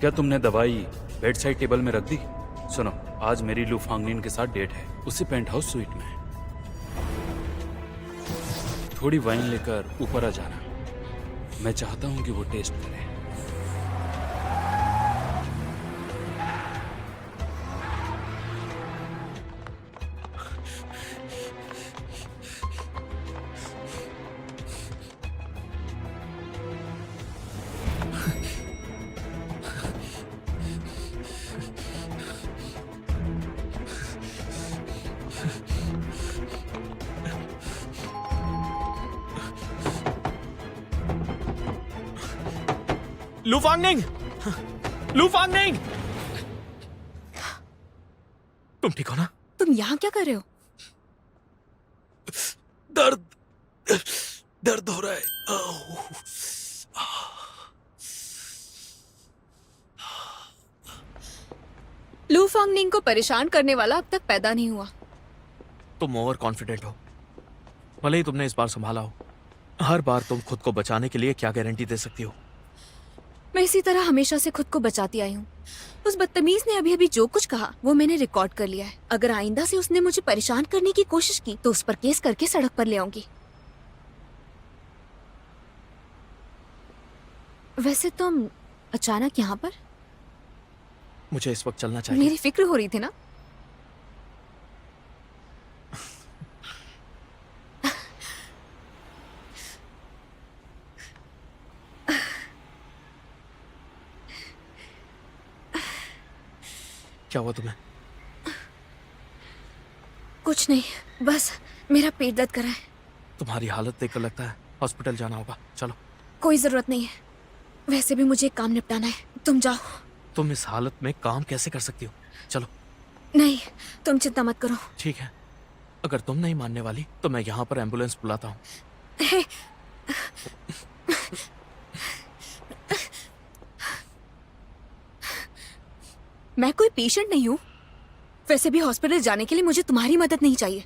क्या तुमने दवाई बेड साइड टेबल में रख दी? सुनो, आज मेरी लू फांगनिन के साथ डेट है, उसी पेंट हाउस स्वीट में। थोड़ी वाइन लेकर ऊपर आ जाना, मैं चाहता हूं कि वो टेस्ट करे। लू फांगनिंग! लू फांगनिंग! तुम ठीक हो ना? तुम यहाँ क्या कर रहे हो? दर्द दर्द हो रहा है। लू फांगनिंग को परेशान करने वाला अब तक पैदा नहीं हुआ। तुम ओवर कॉन्फिडेंट हो। भले ही तुमने इस बार संभाला हो, हर बार तुम खुद को बचाने के लिए क्या गारंटी दे सकती हो? मैं इसी तरह हमेशा से खुद को बचाती आई हूँ। उस बदतमीज ने अभी अभी जो कुछ कहा वो मैंने रिकॉर्ड कर लिया है। अगर आइंदा से उसने मुझे परेशान करने की कोशिश की तो उस पर केस करके सड़क पर ले आऊंगी। वैसे तुम अचानक यहाँ पर? मुझे इस वक्त चलना चाहिए। मेरी फिक्र हो रही थी ना। क्या हुआ तुम्हें? कुछ नहीं, बस मेरा पेट दर्द कर रहा है। तुम्हारी हालत देखकर लगता है हॉस्पिटल जाना होगा। चलो। कोई जरूरत नहीं है, वैसे भी मुझे एक काम निपटाना है। तुम जाओ। तुम इस हालत में काम कैसे कर सकती हो? चलो। नहीं, तुम चिंता मत करो। ठीक है, अगर तुम नहीं मानने वाली तो मैं यहाँ पर एम्बुलेंस बुलाता हूँ। हे, मैं कोई पेशेंट नहीं हूँ। वैसे भी हॉस्पिटल जाने के लिए मुझे तुम्हारी मदद नहीं चाहिए।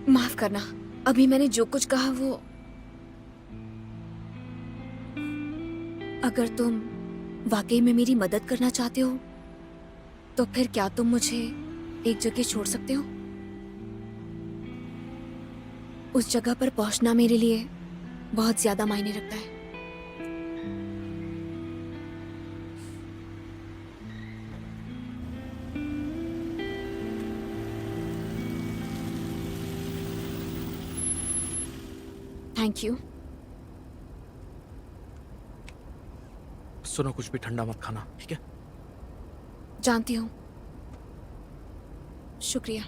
माफ करना, अभी मैंने जो कुछ कहा वो, अगर तुम वाकई में मेरी मदद करना चाहते हो तो फिर क्या तुम मुझे एक जगह छोड़ सकते हो? उस जगह पर पहुंचना मेरे लिए बहुत ज्यादा मायने रखता है। Thank you. सुनो, कुछ भी ठंडा मत खाना, ठीक है? जानती हूँ, शुक्रिया।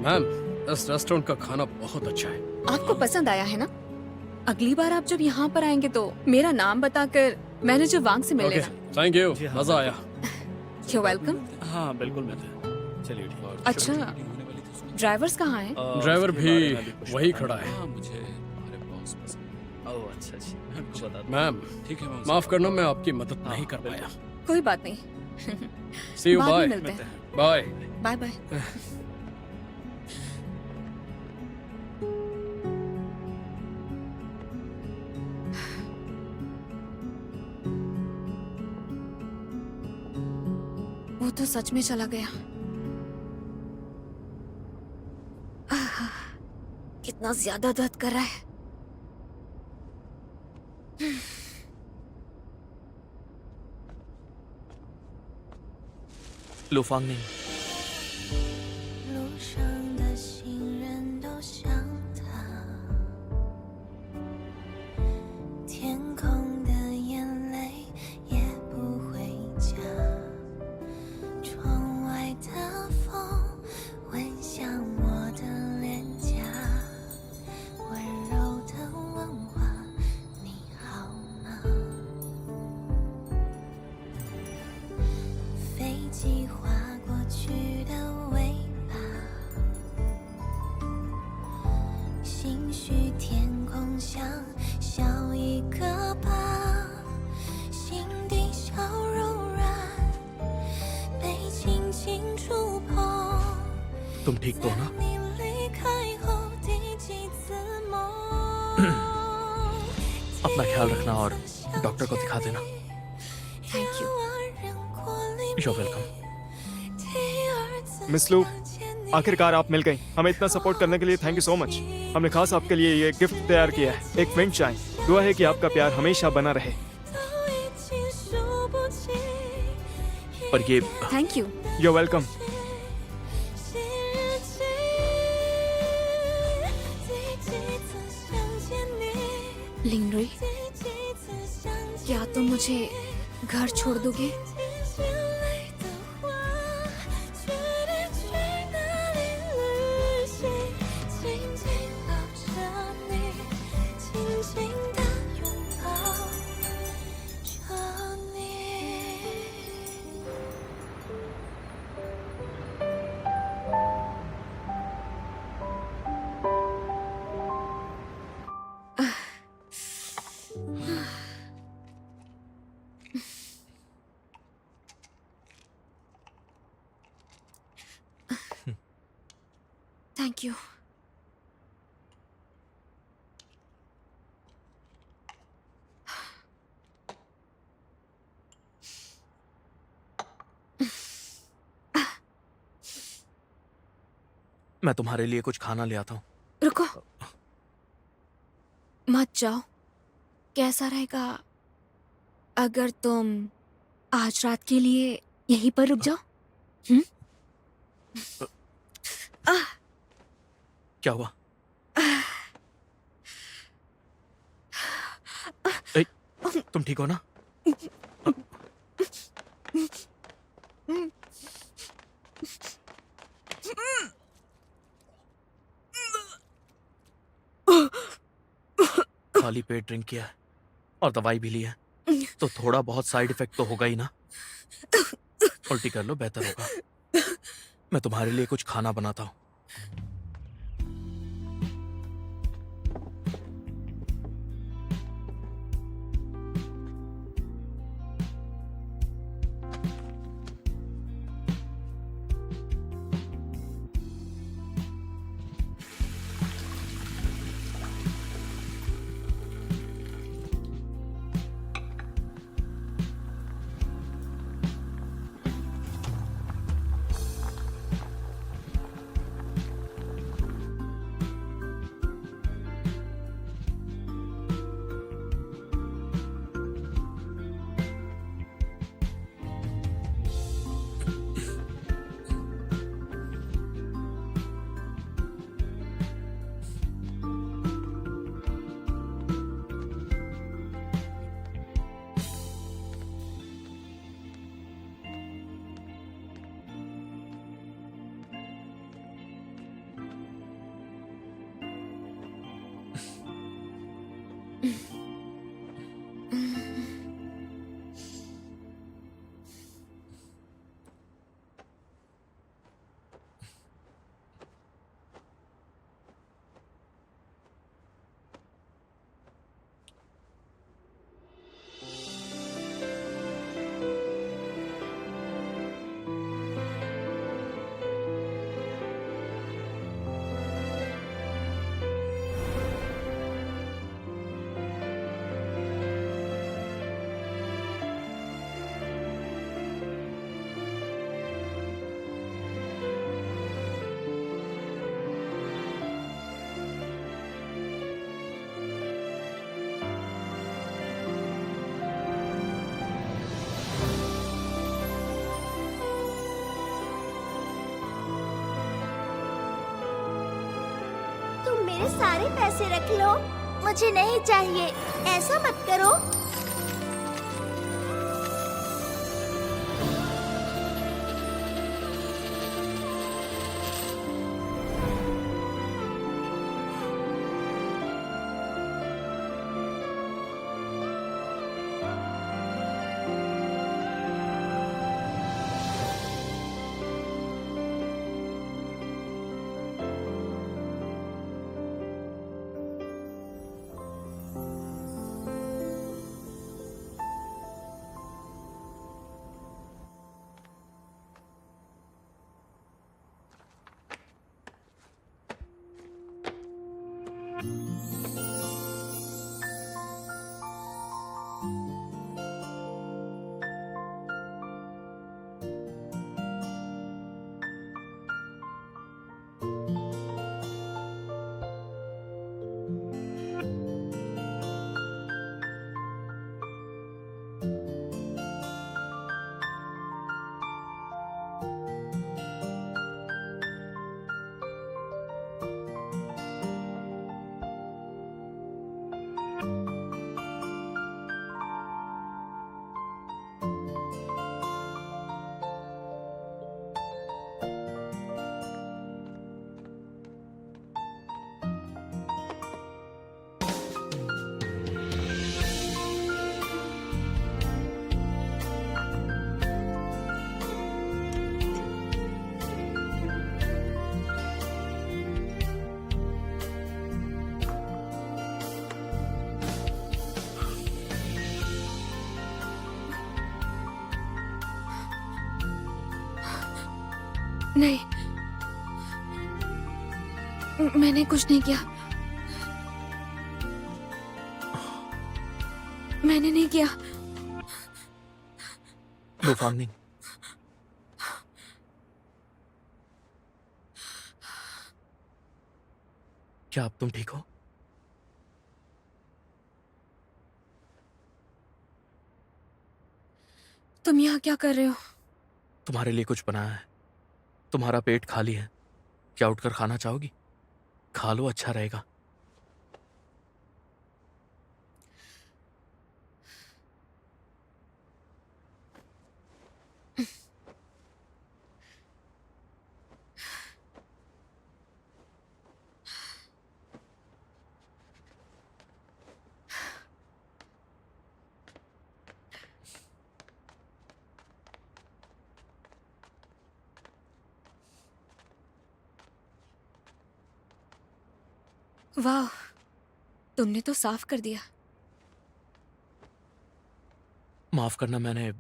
मैम, इस रेस्टोरेंट का खाना बहुत अच्छा है। आपको पसंद आया है ना? अगली बार आप जब यहाँ पर आएंगे तो मेरा नाम बताकर मैनेजर वांग से मिल ओके, लेना। थैंक यू, मजा आया। You welcome. हाँ बिल्कुल, मैं चलिए ठीक है। अच्छा, ड्राइवर्स कहाँ हैं? ड्राइवर भी वही खड़ा है। हाँ, मुझे हमारे बॉस पसंद। ओह अच्छा जी, आपको बता दूं। मैम, ठीक है, मैं उनसे माफ करना, मैं आपकी मदद नहीं कर पाया। कोई बात नहीं। सी यू, बाद बाय। में मिलते हैं। बाय। Bye bye. वो तो सच में चला गया। कितना ज्यादा दर्द कर रहा है। लुफांगनिंग, 路上的行人都像他，天空的眼泪也不回家，窗外的风吻向我的脸颊，温柔的问话你好吗？飞机划过去的尾巴，兴许天空像笑一个疤，心底小柔软被轻轻触碰。 तुम ठीक तो हो ना? 你离开后第几次梦？ अपना ख्याल रखना और डॉक्टर को दिखा देना। Thank you. You're welcome. Miss लू, आखिरकार आप मिल गई। हमें इतना सपोर्ट करने के लिए थैंक यू सो मच। हमने खास आपके लिए ये गिफ्ट तैयार किया है, एक विंड चाइन। दुआ है कि आपका प्यार हमेशा बना रहे। पर ये thank you. You are welcome. Lingrui, क्या तुम मुझे घर छोड़ दोगे? Thank you. मैं तुम्हारे लिए कुछ खाना ले आता हूँ। रुको, मत जाओ। कैसा रहेगा अगर तुम आज रात के लिए यहीं पर रुक जाओ? क्या हुआ? ए, तुम ठीक हो ना? खाली पेट ड्रिंक किया है और दवाई भी ली है, तो थोड़ा बहुत साइड इफेक्ट तो होगा ही ना। उल्टी कर लो, बेहतर होगा। मैं तुम्हारे लिए कुछ खाना बनाता हूँ। मेरे सारे पैसे रख लो। मुझे नहीं चाहिए, ऐसा मत करो। नहीं, मैंने कुछ नहीं किया। मैंने नहीं किया। लो फांगनिंग, क्या अब तुम ठीक हो? तुम यहाँ क्या कर रहे हो? तुम्हारे लिए कुछ बनाया है। तुम्हारा पेट खाली है, क्या उठकर खाना चाहोगी? खा लो, अच्छा रहेगा। वाह, तुमने तो साफ कर दिया। माफ करना, मैंने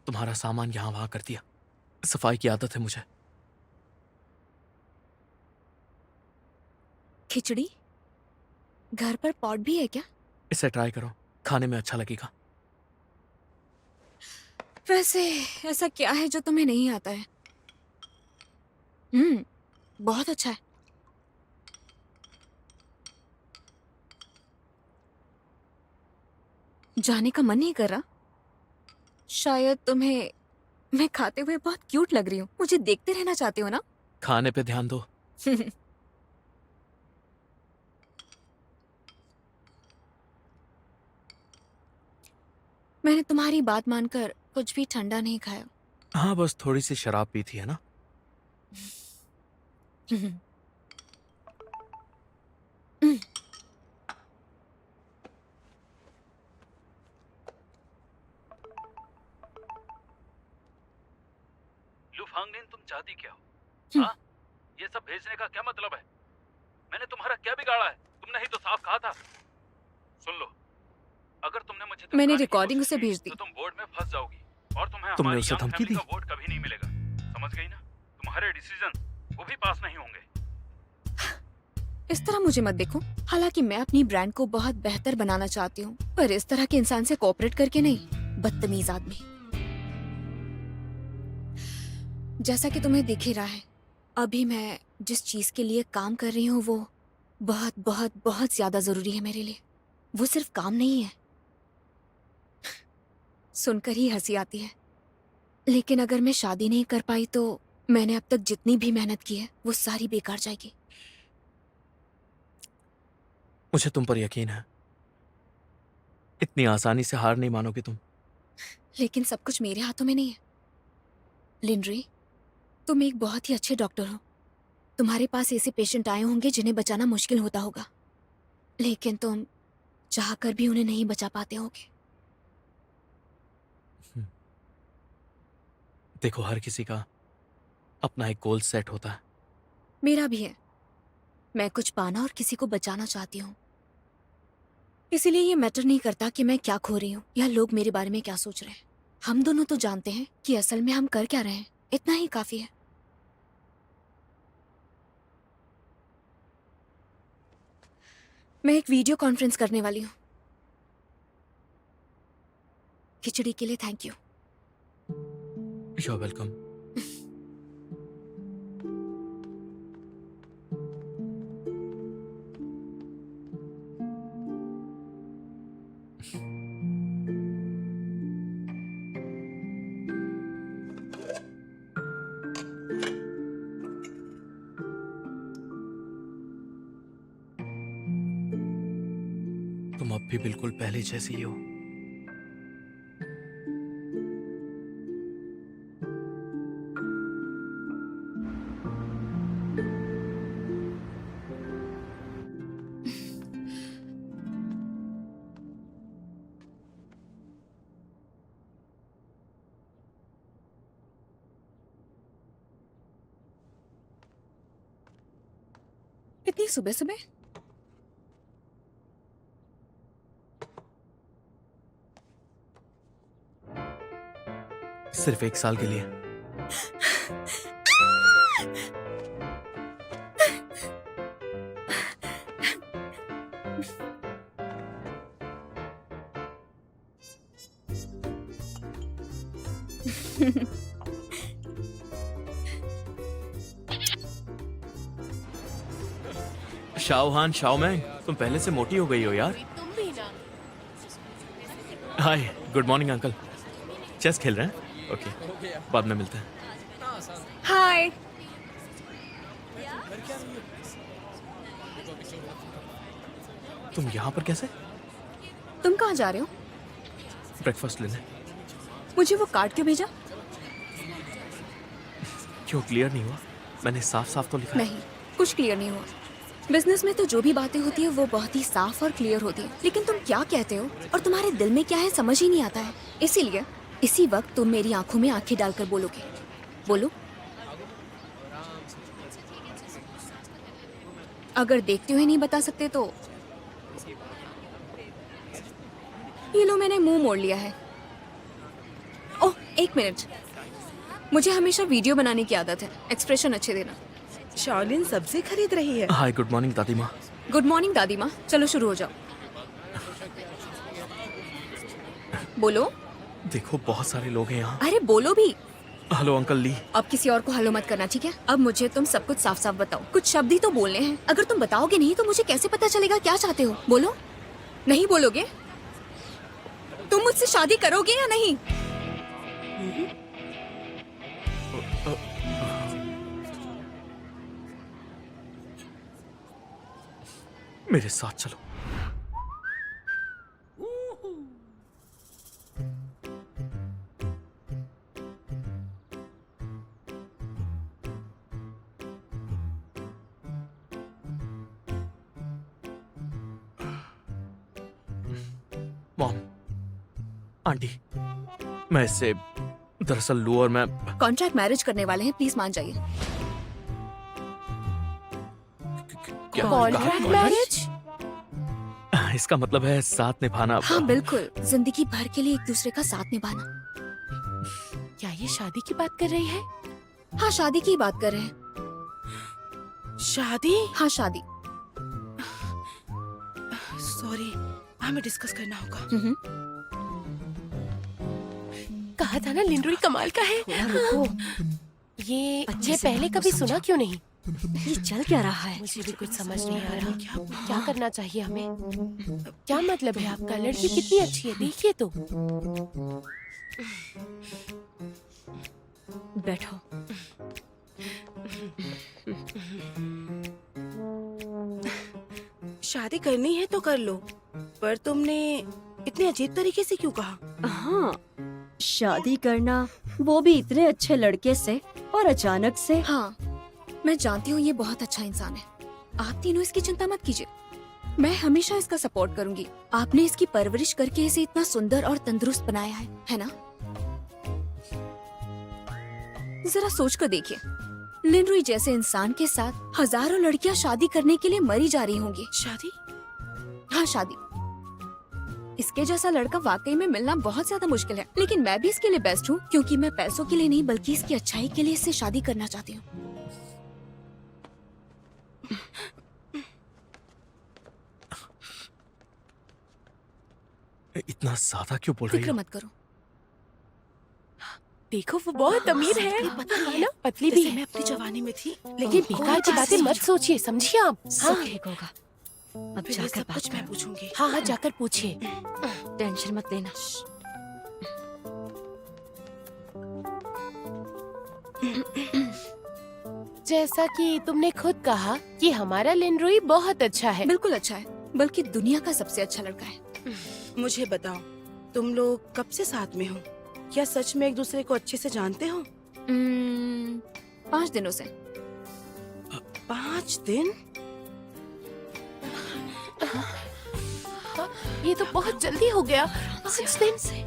तुम्हारा सामान यहां वहां कर दिया। सफाई की आदत है मुझे। खिचड़ी? घर पर पॉट भी है क्या? इसे ट्राई करो, खाने में अच्छा लगेगा। वैसे ऐसा क्या है जो तुम्हें नहीं आता है? बहुत अच्छा है। जाने का मन नहीं कर रहा? शायद तुम्हें मैं खाते हुए बहुत क्यूट लग रही हूँ। मुझे देखते रहना चाहते हो ना? खाने पे ध्यान दो। मैंने तुम्हारी बात मानकर कुछ भी ठंडा नहीं खाया। हाँ, बस थोड़ी सी शराब पी थी, है ना? लू फांगनिन, तुम चाहती क्या हो? हाँ, ये सब भेजने का क्या मतलब है? मैंने तुम्हारा क्या बिगाड़ा है? तुमने ही तो साफ कहा था। सुन लो, अगर तुमने मुझे मैंने धमकाने की रिकॉर्डिंग कोशिश उसे की, भेज दी। तो तुम बोर्ड में फंस जाओगी और तुम्हें तुमने हमारी उसे यंग धमकी फैमिली दी? का वोट कभी नहीं मिलेगा। समझ गई ना? तुम्हारे डिसीजन वो भी पास नहीं होंगे। इस तरह मुझे मत देखो। हालांकि मैं अपनी ब्रांड को बहुत बेहतर बनाना चाहती हूँ, पर इस तरह के इंसान से कोऑपरेट करके नहीं। बदतमीज आदमी। जैसा कि तुम्हें दिख ही रहा है, अभी मैं जिस चीज के लिए काम कर रही हूँ वो बहुत बहुत बहुत ज्यादा जरूरी है मेरे लिए। वो सिर्फ काम नहीं है। सुनकर ही हंसी आती है, लेकिन अगर मैं शादी नहीं कर पाई तो मैंने अब तक जितनी भी मेहनत की है वो सारी बेकार जाएगी। मुझे तुम पर यकीन है, इतनी आसानी से हार नहीं मानोगी तुम। लेकिन सब कुछ मेरे हाथों में नहीं है। लिंड्री, तुम एक बहुत ही अच्छे डॉक्टर हो। तुम्हारे पास ऐसे पेशेंट आए होंगे जिन्हें बचाना मुश्किल होता होगा, लेकिन तुम चाहकर भी उन्हें नहीं बचा पाते होगे। देखो, हर किसी का अपना एक गोल सेट होता है। मेरा भी है। मैं कुछ पाना और किसी को बचाना चाहती हूँ। इसीलिए ये मैटर नहीं करता कि मैं क्या खो रही हूँ या लोग मेरे बारे में क्या सोच रहे हैं। हम दोनों तो जानते हैं कि असल में हम कर क्या रहे हैं। इतना ही काफी है। मैं एक वीडियो कॉन्फ्रेंस करने वाली हूँ। खिचड़ी के लिए thank you. You are welcome. तुम अब भी बिल्कुल पहले जैसी ही हो। इतनी सुबह सुबह? सिर्फ 1 साल के लिए। शाओहान, शाओमैंग, तुम पहले से मोटी हो गई हो यार। हाय, गुड मॉर्निंग अंकल। चेस खेल रहे हैं? ओके, बाद में मिलते हैं। हाय। तुम यहाँ पर कैसे? तुम कहाँ जा रहे हो? ब्रेकफास्ट लेने। मुझे वो कार्ड क्यों भेजा? क्यों, क्लियर नहीं हुआ? मैंने साफ साफ तो लिखा है। नहीं, कुछ क्लियर नहीं हुआ। बिजनेस में तो जो भी बातें होती है वो बहुत ही साफ और क्लियर होती है, लेकिन तुम क्या कहते हो और तुम्हारे दिल में क्या है समझ ही नहीं आता है। इसीलिए इसी वक्त तुम मेरी आंखों में आंखें डालकर बोलोगे। बोलो। अगर देखते हुए नहीं बता सकते तो ये लो, मैंने मुंह मोड़ लिया है। ओह, 1 मिनट। मुझे हमेशा वीडियो बनाने की आदत है। एक्सप्रेशन अच्छे देना। शाओलिन सब्जी खरीद रही है। हाय, गुड मॉर्निंग दादी माँ। गुड मॉर्निंग दादी माँ। चलो शुरू हो जाओ। बोलो। देखो, बहुत सारे लोग हैं यहाँ। अरे बोलो भी। हेलो अंकल ली। अब किसी और को हेलो मत करना, ठीक है? अब मुझे तुम सब कुछ साफ साफ बताओ। कुछ शब्द ही तो बोलने हैं। अगर तुम बताओगे नहीं तो मुझे कैसे पता चलेगा क्या चाहते हो? बोलो। नहीं बोलोगे? तुम मुझसे शादी करोगे या नहीं? मेरे साथ चलो। मॉम, आंटी, मैं इससे दरअसल लू और मैं कॉन्ट्रैक्ट मैरिज करने वाले हैं, प्लीज मान जाइए। क्या कॉन्ट्रैक्ट कहा? मैरिज? इसका मतलब है साथ निभाना। हाँ बिल्कुल, जिंदगी भर के लिए एक दूसरे का साथ निभाना। क्या ये शादी की बात कर रही है? हाँ, शादी की बात कर रहे हैं। शादी? हाँ, शादी। सॉरी, हमें डिस्कस करना होगा। हम्म। कहा था ना लिंड्री कमाल का है। रुको। ये अच्छे से पहले बात को कभी समझो। सुना क्यों नहीं? ये चल क्या रहा है? मुझे भी कुछ समझ नहीं आ रहा। क्या करना चाहिए हमें? क्या मतलब है आपका? लड़की कितनी अच्छी है, देखिए तो। बैठो। शादी करनी है तो कर लो, पर तुमने इतने अजीब तरीके से क्यों कहा? हाँ, शादी करना वो भी इतने अच्छे लड़के से और अचानक से। हाँ, मैं जानती हूँ ये बहुत अच्छा इंसान है। आप तीनों इसकी चिंता मत कीजिए, मैं हमेशा इसका सपोर्ट करूंगी। आपने इसकी परवरिश करके इसे इतना सुंदर और तंदुरुस्त बनाया है ना? जरा सोच कर देखिए, लिनरुई जैसे इंसान के साथ हजारों लड़कियां शादी करने के लिए मरी जा रही होंगी। शादी? हाँ, शादी। इसके जैसा लड़का वाकई में मिलना बहुत ज्यादा मुश्किल है, लेकिन मैं भी इसके लिए बेस्ट हूँ, क्योंकि मैं पैसों के लिए नहीं बल्कि इसकी अच्छाई के लिए इससे शादी करना चाहती हूँ। इतना ज्यादा क्यों बोल रही फिक्र हो? मत करो। देखो वो बहुत अमीर है, ये पता है है ना? पतली भी जैसे है। मैं अपनी जवानी में थी, लेकिन बेकार की बातें मत सोचिए, समझिए आप? सब हाँ ठीक होगा। अब फिर ये जाकर सब बात कुछ मैं करो। पूछूंगी। हाँ हाँ, जाकर पूछिए। टेंशन मत लेना। जैसा कि तुमने खुद कहा कि हमारा लिनरुई बहुत अच्छा है। बिल्कुल अच्छा है, बल्कि दुनिया का सबसे अच्छा लड़का है। मुझे बताओ, तुम लोग कब से साथ में हो? क्या सच में एक दूसरे को अच्छे से जानते हो? 5 दिनों से। 5 दिन? ये तो बहुत जल्दी हो गया। 5 दिन से?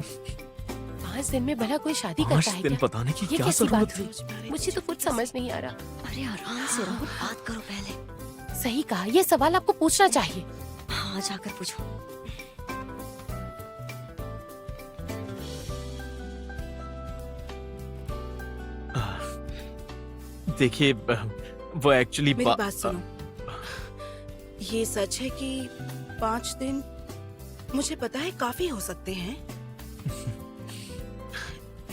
5 दिन में भला कोई शादी करता 5 है दिन क्या? बताने की ये क्या कैसी जरूरत बात थी? हुई? मुझे तो कुछ समझ नहीं आ रहा। अरे आराम से रहो, बात करो पहले। सही कहा, ये सवाल आपको पूछना चाहिए। हाँ, जाकर पूछो। देखिए, वो एक्चुअली मेरी बात सुनो, ये सच है कि 5 दिन, मुझे पता है, काफी हो सकते हैं।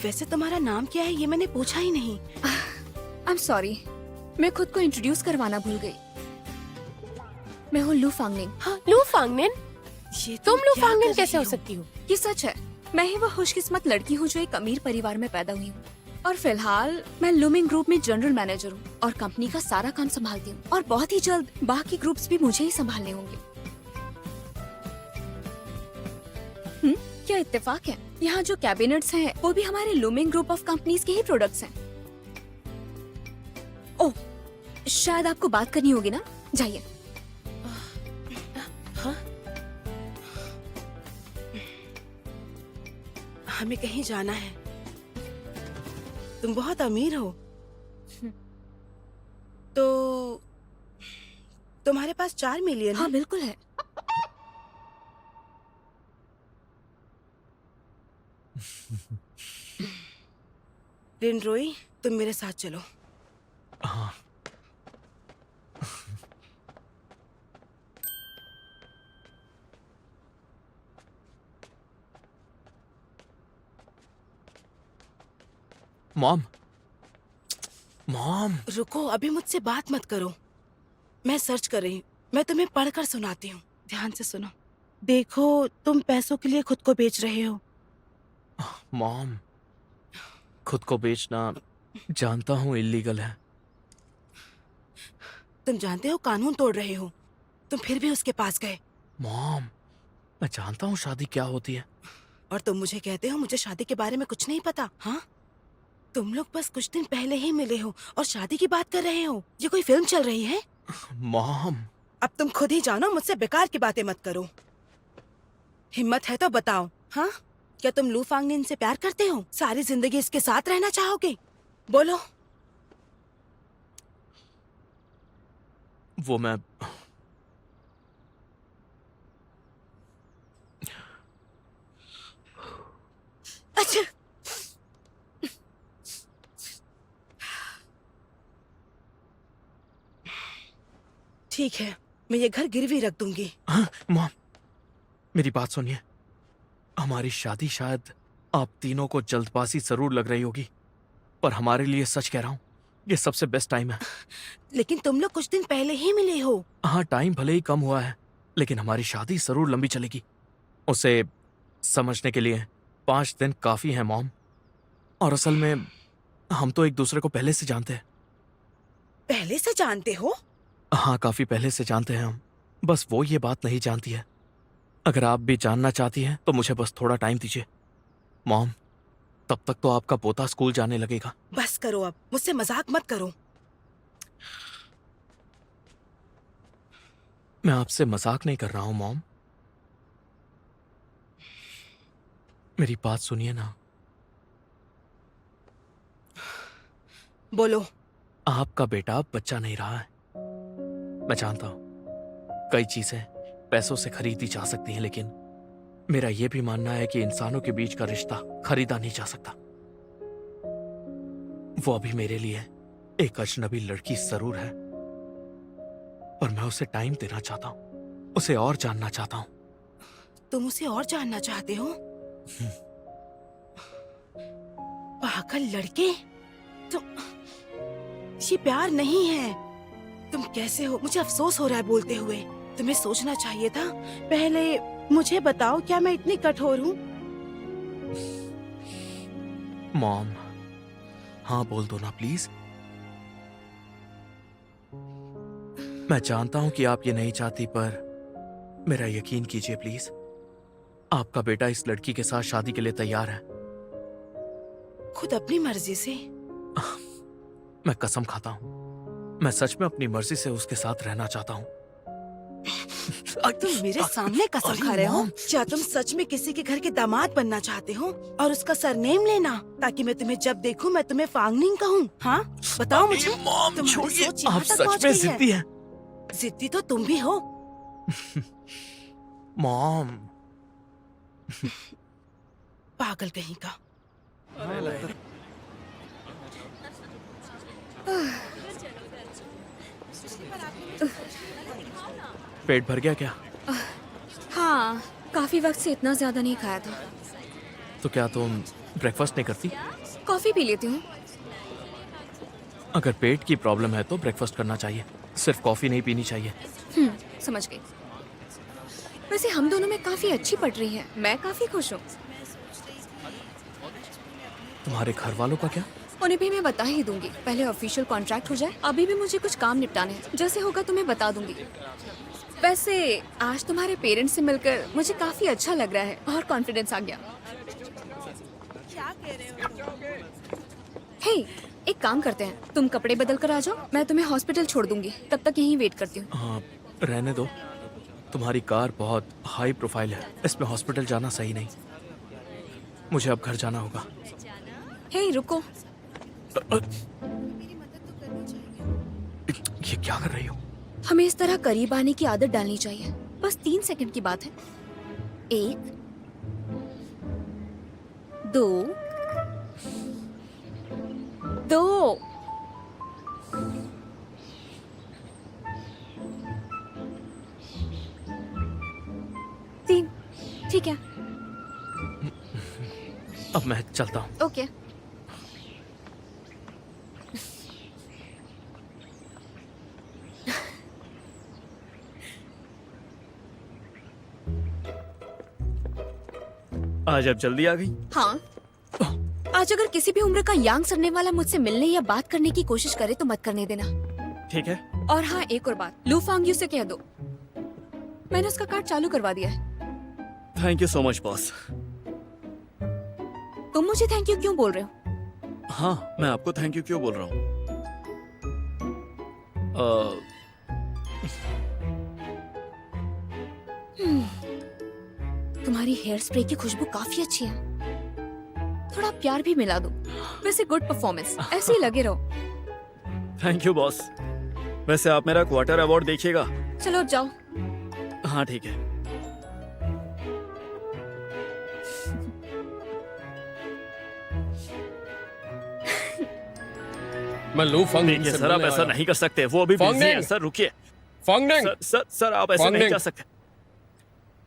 वैसे तुम्हारा नाम क्या है ये मैंने पूछा ही नहीं। आई एम सॉरी, मैं खुद को इंट्रोड्यूस करवाना भूल गई। मैं हूँ लू फांगनिंग। हाँ, लू फांगनेन? ये तुम लू क्या फांगनेन कर कैसे हो रही सकती हो? ये सच है, मैं ही वह खुशकिस्मत लड़की हूँ जो एक अमीर परिवार में पैदा हुई हूँ। और फिलहाल मैं लूमिंग ग्रुप में जनरल मैनेजर हूँ और कंपनी का सारा काम संभालती हूँ। और बहुत ही जल्द बाकी ग्रुप्स भी मुझे ही संभालने होंगे। क्या इत्तेफाक है, यहाँ जो कैबिनेट्स हैं वो भी हमारे लूमिंग ग्रुप ऑफ कंपनीज के ही प्रोडक्ट्स हैं। ओह, शायद आपको बात करनी होगी ना, जाइए। हाँ? हमें कहीं जाना है। तुम बहुत अमीर हो, तो तुम्हारे पास 4 मिलियन है? हाँ बिल्कुल है। लिनरुई, तुम मेरे साथ चलो। हाँ, मॉम, मॉम। रुको, अभी मुझसे बात मत करो। मैं सर्च कर रही हूँ, मैं तुम्हें पढ़कर सुनाती हूँ। ध्यान से सुनो। देखो, तुम पैसों के लिए खुद को बेच रहे हो। मॉम, खुद को बेचना जानता हूँ इलीगल है। तुम जानते हो कानून तोड़ रहे हो, तुम फिर भी उसके पास गए। मॉम, मैं जानता हूँ शादी क्या होती है। और तुम मुझे कहते हो मुझे शादी के बारे में कुछ नहीं पता? हाँ, तुम लोग बस कुछ दिन पहले ही मिले हो और शादी की बात कर रहे हो। ये कोई फिल्म चल रही है? मॉम, अब तुम खुद ही जानो, मुझसे बेकार की बातें मत करो। हिम्मत है तो बताओ, हाँ, क्या तुम लू फांगनिन से प्यार करते हो? सारी जिंदगी इसके साथ रहना चाहोगे? बोलो। वो मैं अच्छा, ठीक है, मैं ये घर गिरवी रख दूंगी। हाँ, मॉम, मेरी बात सुनिए। हमारी शादी शायद आप तीनों को जल्दबाजी जरूर लग रही होगी, पर हमारे लिए सच कह रहा हूँ, ये सबसे बेस्ट टाइम है। लेकिन तुम लोग कुछ दिन पहले ही मिले हो। हाँ, टाइम भले ही कम हुआ है, लेकिन हमारी शादी जरूर लंबी चलेगी। उसे समझने के लिए 5 दिन काफी है मॉम। और असल में हम तो एक दूसरे को पहले से जानते हैं। पहले से जानते हो? हाँ, काफी पहले से जानते हैं हम। बस वो ये बात नहीं जानती है। अगर आप भी जानना चाहती हैं तो मुझे बस थोड़ा टाइम दीजिए मॉम। तब तक तो आपका पोता स्कूल जाने लगेगा। बस करो अब, मुझसे मजाक मत करो। मैं आपसे मजाक नहीं कर रहा हूं मॉम, मेरी बात सुनिए ना। बोलो। आपका बेटा अब बच्चा नहीं रहा है। मैं जानता हूं कई चीजें पैसों से खरीदी जा सकती हैं, लेकिन मेरा यह भी मानना है कि इंसानों के बीच का रिश्ता खरीदा नहीं जा सकता। वो अभी मेरे लिए एक अजनबी लड़की जरूर है, और मैं उसे टाइम देना चाहता हूं, उसे और जानना चाहता हूं। तुम उसे और जानना चाहते हो? पागल लड़के, तुम, ये प्यार नहीं है। तुम कैसे हो? मुझे अफसोस हो रहा है बोलते हुए। तुम्हें सोचना चाहिए था। पहले मुझे बताओ, क्या मैं इतनी कठोर हूँ? मॉम, हाँ बोल दो ना प्लीज। मैं जानता हूं कि आप ये नहीं चाहती, पर मेरा यकीन कीजिए प्लीज। आपका बेटा इस लड़की के साथ शादी के लिए तैयार है। खुद अपनी मर्जी से? मैं कसम खाता हूं, मैं सच में अपनी मर्जी से उसके साथ रहना चाहता हूं। तुम मेरे सामने कसम खा रहे हो? क्या तुम सच में किसी के घर के दामाद बनना चाहते हो और उसका सरनेम लेना, ताकि मैं तुम्हें जब देखूं मैं तुम्हें फांगनिंग कहूं? हाँ बताओ मुझे। तुम्हारी सोच यहाँ आप तक सच पहुँच में गई है। जिद्दी हैं। जिद्दी तो तुम भी हो। मॉम, पागल कहीं का। पेट भर गया क्या? हाँ, काफी वक्त से इतना ज्यादा नहीं खाया था। तो क्या तुम ब्रेकफास्ट नहीं करती? कॉफी पी लेती हूँ। अगर पेट की प्रॉब्लम है तो ब्रेकफास्ट करना चाहिए, सिर्फ कॉफी नहीं पीनी चाहिए। समझ गई। वैसे हम दोनों में काफी अच्छी पड़ रही है, मैं काफी खुश हूँ। तुम्हारे घर वालों का क्या? उन्हें भी मैं बता ही दूंगी, पहले ऑफिशियल कॉन्ट्रैक्ट हो जाए। अभी भी मुझे कुछ काम निपटाने हैं, जैसे होगा तुम्हें बता दूंगी। वैसे आज तुम्हारे पेरेंट्स से मिलकर मुझे काफी अच्छा लग रहा है और कॉन्फिडेंस आ गया। हे, एक काम करते हैं, तुम कपड़े बदल कर आ जाओ, मैं तुम्हें हॉस्पिटल छोड़ दूंगी, तब तक यहीं वेट करती हूँ। हाँ, रहने दो। तुम्हारी कार बहुत हाई प्रोफाइल है, इसमें हॉस्पिटल जाना सही नहीं। मुझे अब घर जाना होगा। हे रुको। ये क्या कर रही हो? हमें इस तरह करीब आने की आदत डालनी चाहिए। बस 3 सेकंड की बात है। 1 2 2। तीन। ठीक है, अब मैं चलता हूँ। ओके। आज आप जल्दी आ गई। हाँ, आज अगर किसी भी उम्र का यांग सरने वाला मुझसे मिलने या बात करने की कोशिश करे तो मत करने देना। ठीक है। और हाँ, एक और बात, लू फांग से कह दो मैंने उसका कार्ड चालू करवा दिया है। Thank you so much boss. तुम मुझे थैंक यू क्यों बोल रहे हो? हाँ, मैं आपको थैंक यू क्यों बोल रहा हूँ? तुम्हारी हेयर स्प्रे की खुशबू काफी अच्छी है, थोड़ा प्यार भी मिला दो। वैसे गुड परफॉर्मेंस, ऐसे ही लगे रहो। Thank you boss. वैसे आप मेरा क्वार्टर अवार्ड देखिएगा। चलो अब जाओ। हाँ ठीक है। मैं लू फांगनिंग देखिए से सर, आप मिलने ऐसा आया नहीं कर सकते, वो अभी बिजी फांगनिंग! है। सर रुकिए। हूँ। फांगनिंग! सर आप ऐसे नहीं फांगनिंग! जा सकते।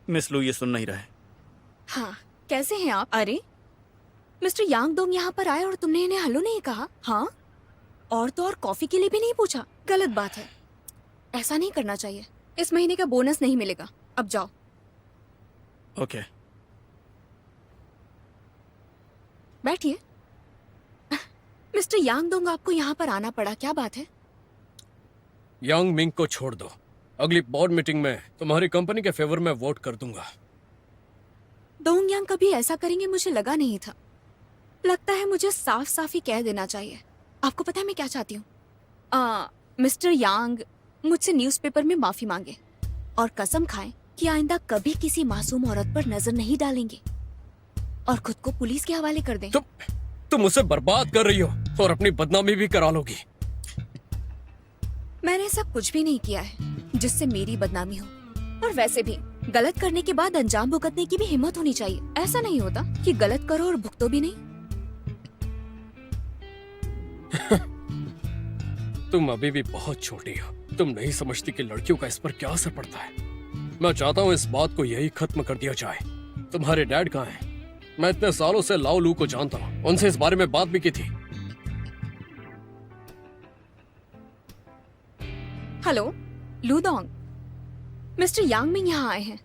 मिस लू ये सुन नहीं रहे। हाँ, कैसे हैं आप? अरे, मिस्टर यांग दोंग यहाँ पर आए और तुमने इन्हें हेलो नहीं कहा? हाँ, और तो और कॉफी के लिए भी नहीं पूछा। गलत बात है, ऐसा नहीं करना चाहिए। इस महीने का बोनस नहीं मिलेगा, अब जाओ। ओके। बैठिए। मिस्टर यांग दोंग, आपको यहाँ पर आना पड़ा, क्या बात है? यांग मिंग को छोड़ दो। अगली बोर्ड मीटिंग में तुम्हारी कंपनी के फेवर में वोट कर दूंगा। डोंग यांग कभी ऐसा करेंगे मुझे लगा नहीं था। लगता है मुझे साफ साफ ही कह देना चाहिए। आपको पता है मैं क्या चाहती हूँ? मिस्टर यांग मुझसे न्यूज़पेपर में माफी मांगे और कसम खाएं कि आइंदा कभी किसी मासूम औरत पर नजर नहीं डालेंगे और खुद को पुलिस के हवाले कर दें। तुम उसे बर्बाद कर रही हो और अपनी बदनामी भी करा लोगी। मैंने ऐसा कुछ भी नहीं किया है जिससे मेरी बदनामी हो। और वैसे भी गलत करने के बाद अंजाम भुगतने की भी हिम्मत होनी चाहिए। ऐसा नहीं होता कि गलत करो और भुगतो भी नहीं। तुम अभी भी बहुत छोटी हो। तुम नहीं समझती कि लड़कियों का इस पर क्या असर पड़ता है। मैं चाहता हूँ इस बात को यही खत्म कर दिया जाए। तुम्हारे डैड कहाँ हैं? मैं इतने सालों से लाओ लू को जानता हूँ। उनसे इस बारे में बात भी की थी। हेलो लूडोंग, मिस्टर यांग मिंग यहाँ आए हैं।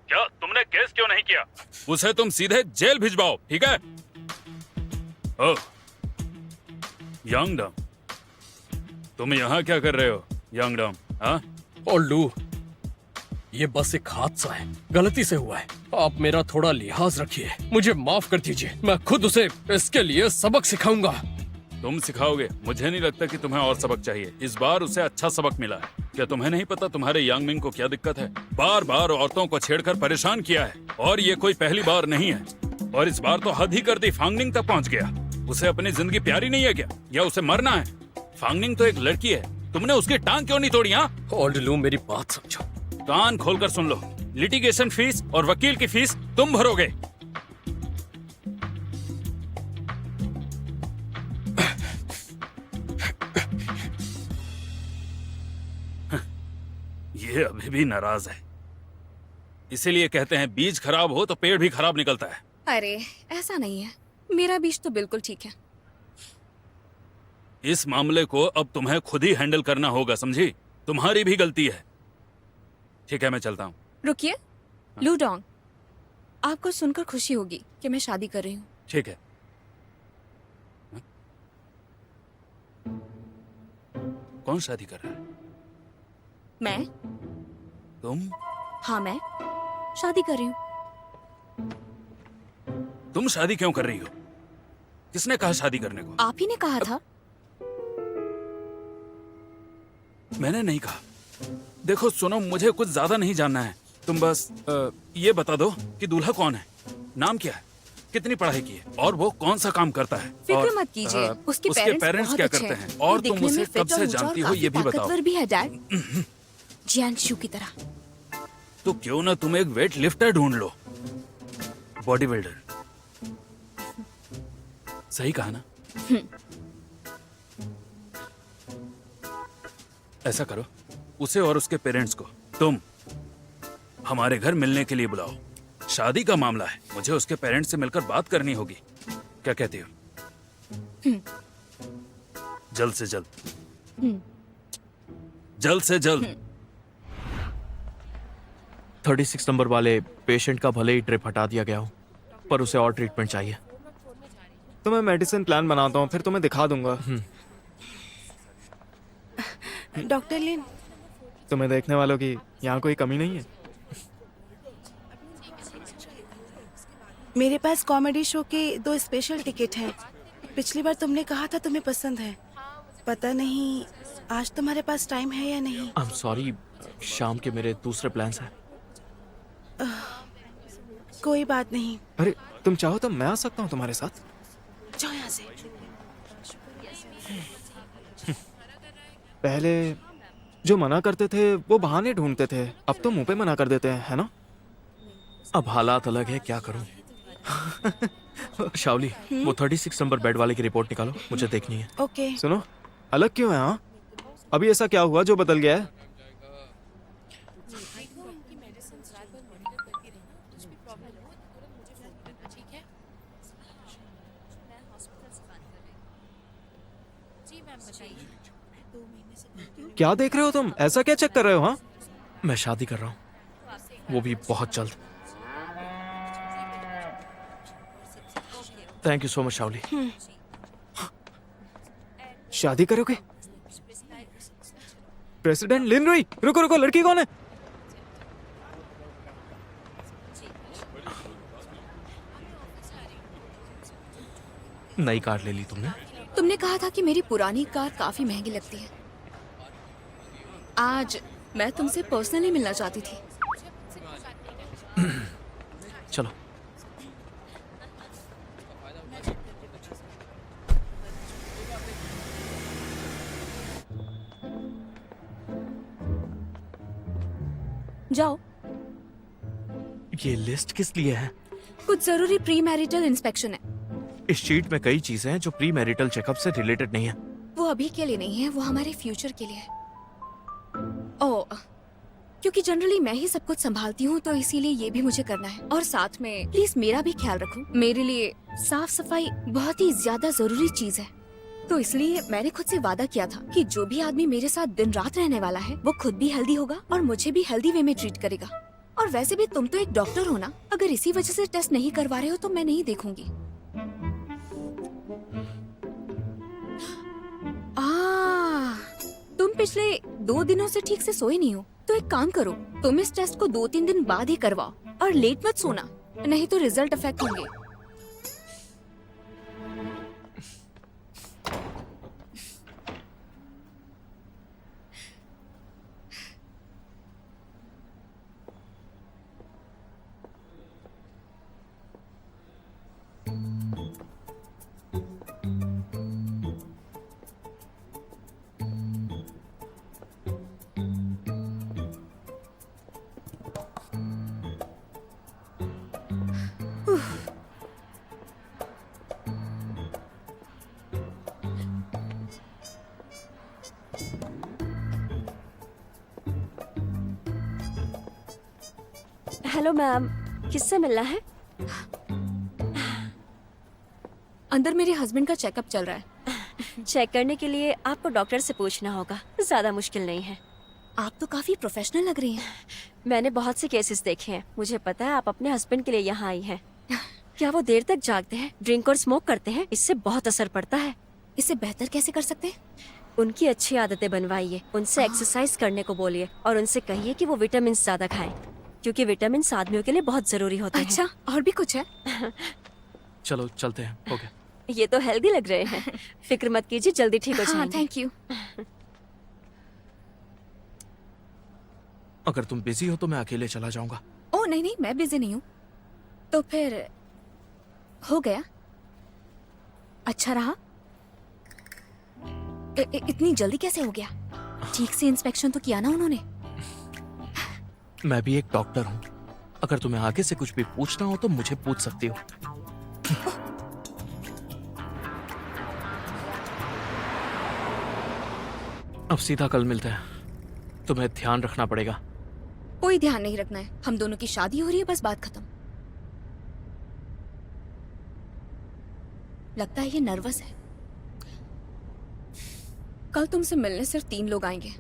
क्या तुमने केस क्यों नहीं किया? उसे तुम सीधे जेल भिजवाओ, ठीक है? ओह, यांगडम, तुम यहाँ क्या कर रहे हो यांगडम? हाँ? और लू, ये बस एक हादसा है, गलती से हुआ है। आप मेरा थोड़ा लिहाज रखिए, मुझे माफ कर दीजिए। मैं खुद उसे इसके लिए सबक सिखाऊंगा। तुम सिखाओगे? मुझे नहीं लगता कि तुम्हें और सबक चाहिए। इस बार उसे अच्छा सबक मिला है। क्या तुम्हें नहीं पता तुम्हारे यांग मिंग को क्या दिक्कत है? बार बार औरतों को छेड़कर परेशान किया है और ये कोई पहली बार नहीं है। और इस बार तो हद ही कर दी, फांगनिंग तक पहुंच गया। उसे अपनी जिंदगी प्यारी नहीं है क्या? या उसे मरना है? फांगनिंग तो एक लड़की है, तुमने उसकी टांग क्यों नहीं तोड़ी? हाँ, ओल्ड लू, मेरी बात समझो। कान खोलकर सुन लो, लिटिगेशन फीस और वकील की फीस तुम भरोगे। ये अभी भी नाराज है। इसीलिए कहते हैं बीज खराब हो तो पेड़ भी खराब निकलता है। अरे ऐसा नहीं है, मेरा बीज तो बिल्कुल ठीक है। इस मामले को अब तुम्हें खुद ही हैंडल करना होगा, समझी? तुम्हारी भी गलती है। ठीक है, मैं चलता हूँ। रुकिए लूडोंग, आपको सुनकर खुशी होगी कि मैं शादी कर रही हूँ। ठीक है। कौन शादी कर रहा है? मैं? तुम? हाँ, मैं शादी कर रही हूँ। तुम शादी क्यों कर रही हो? किसने कहा शादी करने को? आप ही ने कहा था। मैंने नहीं कहा। देखो सुनो, मुझे कुछ ज्यादा नहीं जानना है। तुम बस ये बता दो कि दूल्हा कौन है, नाम क्या है, कितनी पढ़ाई की है और वो कौन सा काम करता है। फिक्र मत कीजिए, उसके पेरेंट्स क्या बहुत करते अच्छे हैं और वो तुम दिखने उसे में कब fit से और ऊंचा जानती और हो ये भी काफी बताओ। ताकतवर भी है डैड, जियांशु की तरह। तो क्यों ना तुम एक वेट लिफ्टर ढूंढ लो, बॉडी बिल्डर। सही कहा ना? ऐसा करो, उसे और उसके पेरेंट्स को तुम हमारे घर मिलने के लिए बुलाओ। शादी का मामला है, मुझे उसके पेरेंट्स से मिलकर बात करनी होगी। क्या कहती हो? जल्द से जल्द, जल्द से जल्द। 36 नंबर वाले पेशेंट का भले ही ड्रिप हटा दिया गया हो, पर उसे और ट्रीटमेंट चाहिए। तो मैं मेडिसिन प्लान बनाता हूँ, फिर तुम्हें दिखा दूंगा। डॉक्टर लिन, तुम्हें देखने वालों की यहाँ कोई कमी नहीं है। मेरे पास कॉमेडी शो के 2 स्पेशल टिकट हैं। पिछली बार तुमने कहा था तुम्हें पसंद है। पता नहीं आज तुम्हारे पास टाइम है या नहीं। आई एम सॉरी, शाम के मेरे दूसरे प्लान्स हैं। कोई बात नहीं, अरे तुम चाहो तो मैं आ सकता हूँ तुम्हारे साथ। जाओ यहाँ से। पहले जो मना करते थे वो बहाने ढूंढते थे, अब तो मुंह पे मना कर देते हैं, है ना? अब हालात अलग है, क्या करूं? शावली, वो 36 नंबर बेड वाले की रिपोर्ट निकालो, मुझे देखनी है। ओके। सुनो, अलग क्यों है? हाँ, अभी ऐसा क्या हुआ जो बदल गया है? क्या देख रहे हो तुम? ऐसा क्या चेक कर रहे हो? हाँ, मैं शादी कर रहा हूँ, वो भी बहुत जल्द। Thank you so much Shavali. शादी करोगे? प्रेसिडेंट लिनरुई, रुको रुको, लड़की कौन है? नई कार ले ली तुमने? तुमने कहा था कि मेरी पुरानी कार काफी महंगी लगती है। आज मैं तुमसे पर्सनली मिलना चाहती थी। चलो। जाओ। ये लिस्ट किस लिए है? कुछ जरूरी प्री मैरिटल इंस्पेक्शन है। इस शीट में कई चीजें हैं जो प्री मैरिटल चेकअप से रिलेटेड नहीं है। वो अभी के लिए नहीं है, वो हमारे फ्यूचर के लिए है। ओ, क्योंकि जनरली मैं ही सब कुछ संभालती हूँ तो इसीलिए ये भी मुझे करना है। और साथ में प्लीज मेरा भी ख्याल रखो। मेरे लिए साफ सफाई बहुत ही ज्यादा जरूरी चीज है। तो इसलिए मैंने खुद से वादा किया था कि जो भी आदमी मेरे साथ दिन रात रहने वाला है वो खुद भी हेल्दी होगा और मुझे भी हेल्दी वे में ट्रीट करेगा। और वैसे भी तुम तो एक डॉक्टर हो ना, अगर इसी वजह से टेस्ट नहीं करवा रहे हो तो मैं नहीं देखूंगी। तुम पिछले 2 दिनों से ठीक से सोए नहीं हो, तो एक काम करो, तुम इस टेस्ट को 2-3 दिन बाद ही करवाओ और लेट मत सोना, नहीं तो रिजल्ट अफेक्ट होंगे। हेलो मैम, किससे मिलना है? अंदर मेरे हस्बैंड का चेकअप चल रहा है। चेक करने के लिए आपको डॉक्टर से पूछना होगा, ज्यादा मुश्किल नहीं है। आप तो काफी प्रोफेशनल लग रही हैं। मैंने बहुत से केसेस देखे हैं, मुझे पता है आप अपने हस्बैंड के लिए यहाँ आई हैं। क्या वो देर तक जागते हैं, ड्रिंक और स्मोक करते हैं? इससे बहुत असर पड़ता है। इसे बेहतर कैसे कर सकते हैं? उनकी अच्छी आदतें बनवाइए, उनसे एक्सरसाइज करने को बोलिए और उनसे कहिए कि वो विटामिन ज्यादा खाएं, क्योंकि विटामिन आदमियों के लिए बहुत जरूरी होते हैं। अच्छा, और भी कुछ है? चलो चलते हैं। हो गया। ये तो हेल्दी लग रहे हैं। फिक्र मत कीजिए, जल्दी ठीक हो हाँ, जाएंगे। Thank you. अगर तुम बिजी हो तो मैं अकेले चला जाऊंगा। ओ नहीं नहीं, मैं बिजी नहीं हूँ। तो फिर हो गया? अच्छा रहा? इतनी जल्दी कैसे हो गया? ठीक से इंस्पेक्शन तो किया ना उन्होंने? मैं भी एक डॉक्टर हूँ। अगर तुम्हें आगे से कुछ भी पूछना हो तो मुझे पूछ सकती हो। अब सीधा कल मिलते हैं। तुम्हें ध्यान रखना पड़ेगा। कोई ध्यान नहीं रखना है, हम दोनों की शादी हो रही है, बस बात खत्म। लगता है ये नर्वस है। कल तुमसे मिलने सिर्फ 3 लोग आएंगे।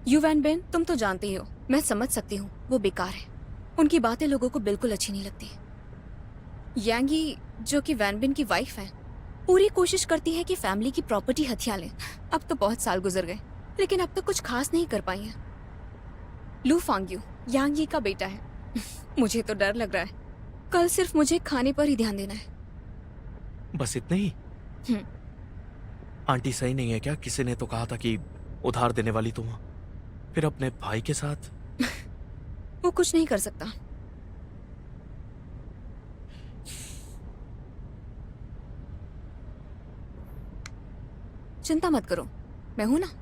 यू वैन बेन, तुम तो जानते ही हो, मैं समझ सकती हूँ वो बेकार है। उनकी बातें लोगों को बिल्कुल अच्छी नहीं लगती। यांगी, जो कि वैन बेन की वाइफ है, पूरी कोशिश करती है कि फैमिली की प्रॉपर्टी हथिया लें। अब तो बहुत साल गुजर गए, लेकिन अब तक कुछ खास नहीं कर पाई है। लू फांग्यू यांगी का बेटा है। मुझे तो डर लग रहा है। कल सिर्फ मुझे खाने पर ही ध्यान देना है। बस इतना ही? आंटी सही नहीं है क्या? किसी ने तो कहा था कि उधार देने वाली तुम हो, फिर अपने भाई के साथ। वो कुछ नहीं कर सकता। चिंता मत करो, मैं हूं ना।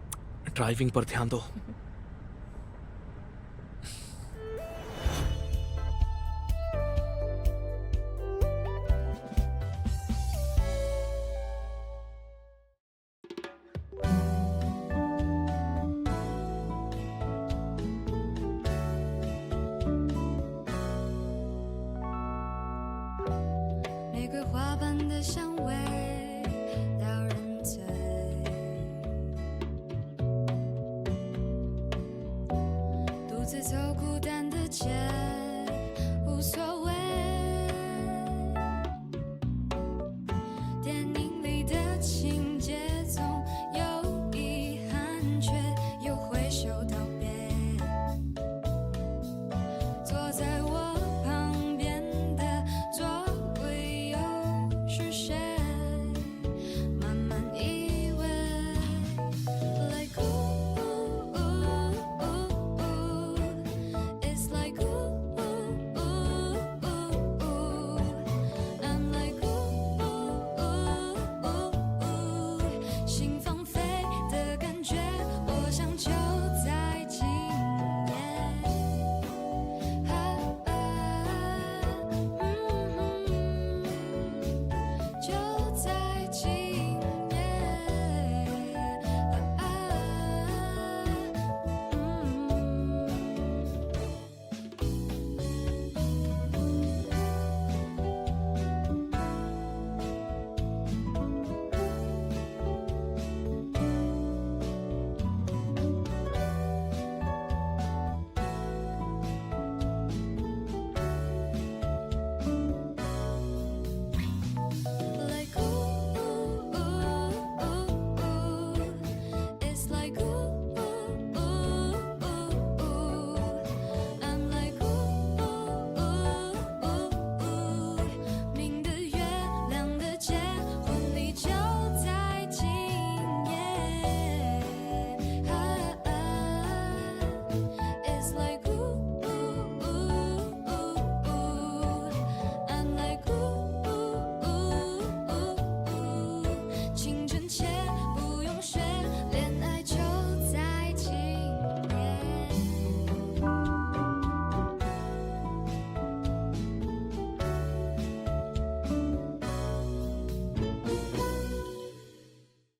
ड्राइविंग पर ध्यान दो।独自走孤单的街，无所